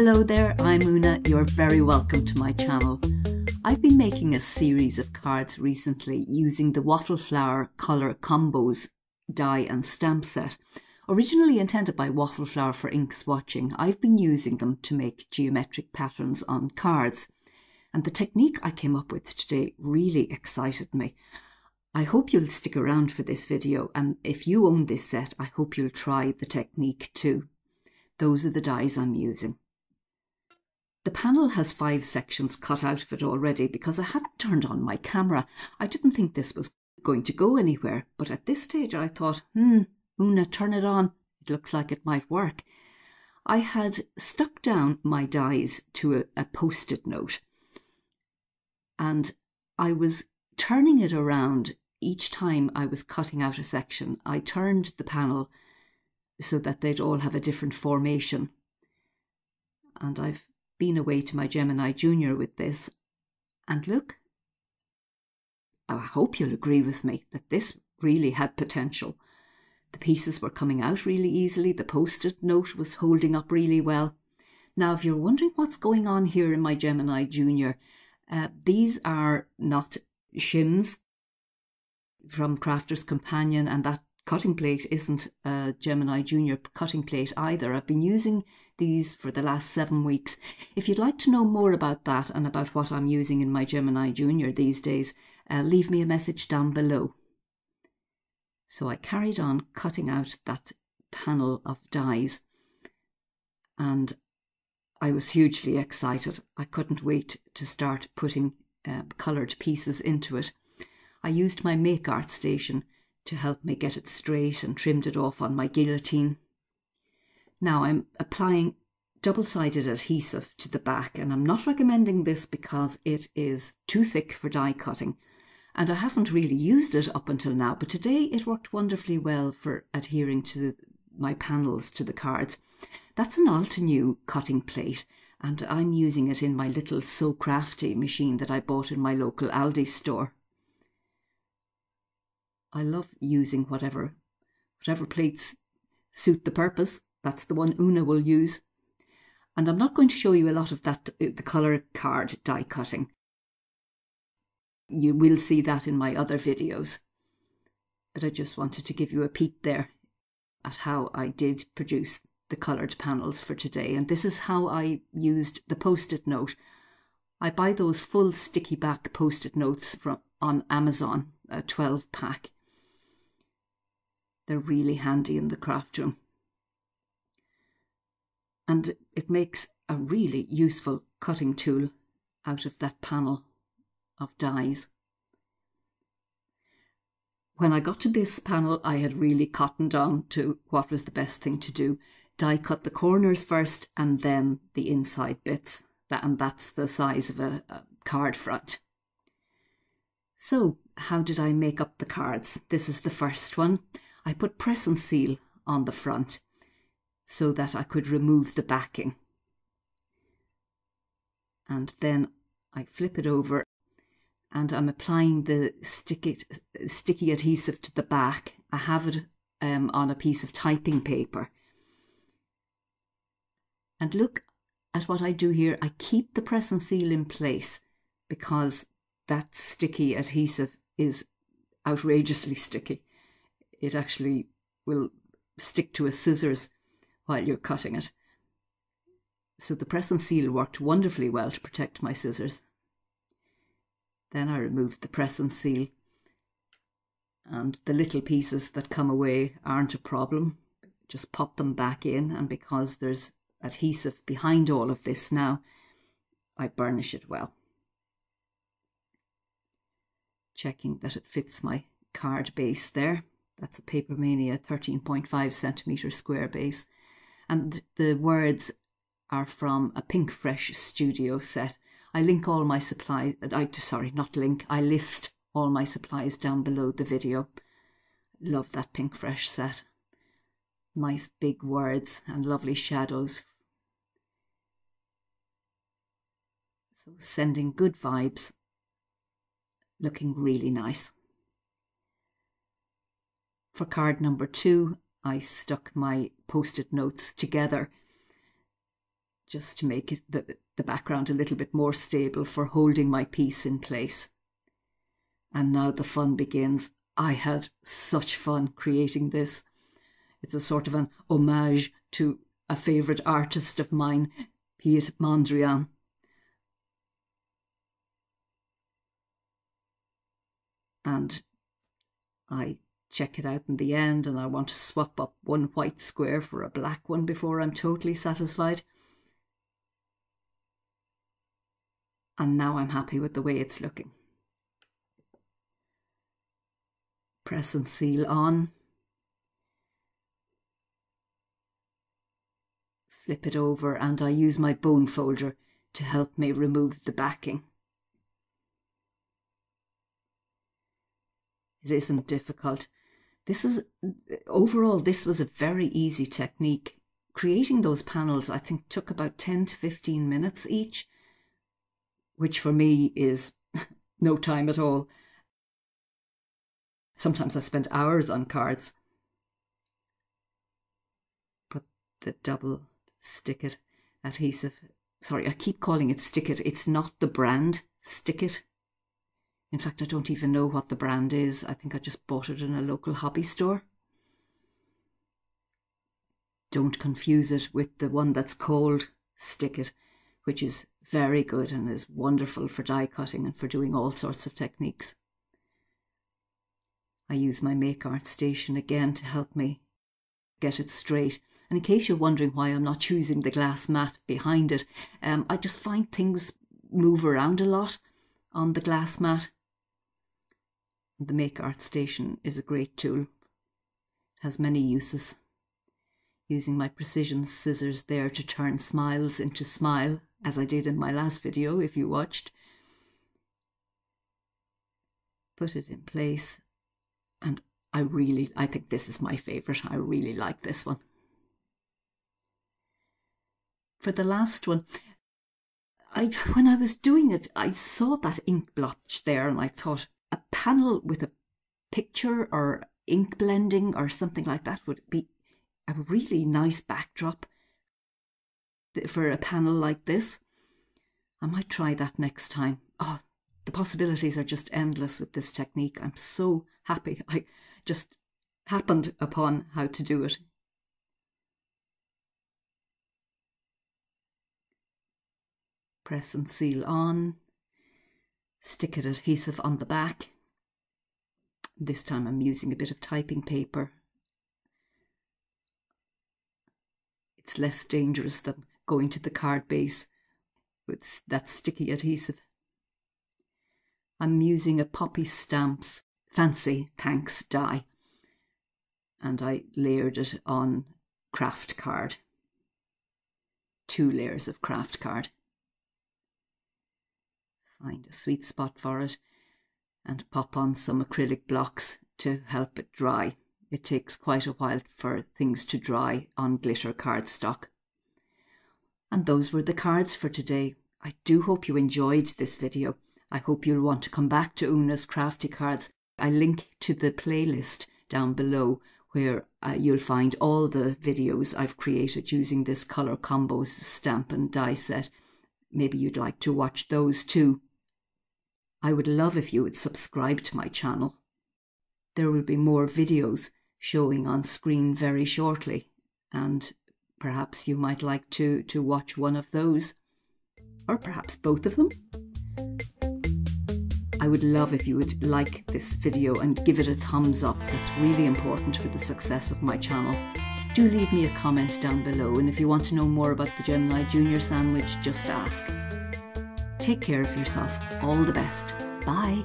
Hello there, I'm Neenah. You're very welcome to my channel. I've been making a series of cards recently using the Waffle Flower Colour Combos die and stamp set. Originally intended by Waffle Flower for ink swatching, I've been using them to make geometric patterns on cards. And the technique I came up with today really excited me. I hope you'll stick around for this video, and if you own this set, I hope you'll try the technique too. Those are the dies I'm using. The panel has 5 sections cut out of it already because I hadn't turned on my camera. I didn't think this was going to go anywhere, but at this stage I thought, Neenah, turn it on. It looks like it might work. I had stuck down my dies to a post-it note, and I was turning it around each time I was cutting out a section. I turned the panel so that they'd all have a different formation. And I've been away to my Gemini Junior with this, and look, I hope you'll agree with me that this really had potential. The pieces were coming out really easily, the post-it note was holding up really well. Now, if you're wondering what's going on here in my Gemini Junior, these are not shims from Crafter's Companion, and that cutting plate isn't a Gemini Junior cutting plate either. I've been using these for the last 7 weeks. If you'd like to know more about that and about what I'm using in my Gemini Junior these days, leave me a message down below. So I carried on cutting out that panel of dies, and I was hugely excited. I couldn't wait to start putting coloured pieces into it. I used my Make Art station to help me get it straight and trimmed it off on my guillotine. Now I'm applying double-sided adhesive to the back, and I'm not recommending this because it is too thick for die cutting, and I haven't really used it up until now, but today it worked wonderfully well for adhering to my panels to the cards. That's an Altenew cutting plate, and I'm using it in my little So Crafty machine that I bought in my local Aldi store. I love using whatever plates suit the purpose. That's the one Neenah will use. And I'm not going to show you a lot of that, the colour card die cutting. You will see that in my other videos. But I just wanted to give you a peek there at how I did produce the coloured panels for today. And this is how I used the post-it note. I buy those full sticky back post-it notes on Amazon, a 12 pack. They're really handy in the craft room. And it makes a really useful cutting tool out of that panel of dies. When I got to this panel, I had really cottoned on to what was the best thing to do. Die cut the corners first and then the inside bits. And that's the size of a card front. So, how did I make up the cards? This is the first one. I put press and seal on the front so that I could remove the backing. And then I flip it over and I'm applying the sticky adhesive to the back. I have it on a piece of typing paper. And look at what I do here. I keep the press and seal in place because that sticky adhesive is outrageously sticky. It actually will stick to a scissors while you're cutting it. So the press and seal worked wonderfully well to protect my scissors. Then I removed the press and seal, and the little pieces that come away aren't a problem. Just pop them back in, and because there's adhesive behind all of this now, I burnish it well. Checking that it fits my card base there. That's a Papermania 13.5 centimetre square base. And the words are from a Pinkfresh studio set. I link all my supplies, I list all my supplies down below the video. Love that Pinkfresh set. Nice big words and lovely shadows. So sending good vibes. Looking really nice. For card number 2, I stuck my post-it notes together just to make it the background a little bit more stable for holding my piece in place. And now the fun begins. I had such fun creating this. It's a sort of an homage to a favourite artist of mine, Piet Mondrian. And I check it out in the end, and I want to swap up one white square for a black one before I'm totally satisfied. And now I'm happy with the way it's looking. Press and seal on. Flip it over, and I use my bone folder to help me remove the backing. It isn't difficult. Overall, this was a very easy technique. Creating those panels, I think, took about 10 to 15 minutes each, which for me is no time at all. Sometimes I spent hours on cards. Put the double stick-it adhesive. Sorry, I keep calling it stick-it. It's not the brand stick-it. In fact, I don't even know what the brand is. I think I just bought it in a local hobby store. Don't confuse it with the one that's called stick-it, which is very good and is wonderful for die cutting and for doing all sorts of techniques. I use my Make Art station again to help me get it straight. And in case you're wondering why I'm not using the glass mat behind it, I just find things move around a lot on the glass mat. The Make Art station is a great tool. It has many uses. Using my precision scissors there to turn smiles into smile, as I did in my last video if you watched. Put it in place, and I think this is my favourite. I really like this one. For the last one, when I was doing it, I saw that ink blotch there, and I thought a panel with a picture or ink blending or something like that would be a really nice backdrop for a panel like this. I might try that next time. Oh, the possibilities are just endless with this technique. I'm so happy I just happened upon how to do it. Press and seal on. Stick-it adhesive on the back. This time I'm using a bit of typing paper. It's less dangerous than going to the card base with that sticky adhesive. I'm using a Poppystamps Fancy Thanks die, and I layered it on craft card. 2 layers of craft card. Find a sweet spot for it and pop on some acrylic blocks to help it dry. It takes quite a while for things to dry on glitter cardstock. And those were the cards for today. I do hope you enjoyed this video. I hope you'll want to come back to Una's Crafty Cards. I link to the playlist down below where you'll find all the videos I've created using this Colour Combos stamp and die set. Maybe you'd like to watch those too. I would love if you would subscribe to my channel. There will be more videos showing on screen very shortly, and perhaps you might like to watch one of those, or perhaps both of them. I would love if you would like this video and give it a thumbs up. That's really important for the success of my channel. Do leave me a comment down below, and if you want to know more about the Gemini Junior sandwich, just ask. Take care of yourself. All the best. Bye.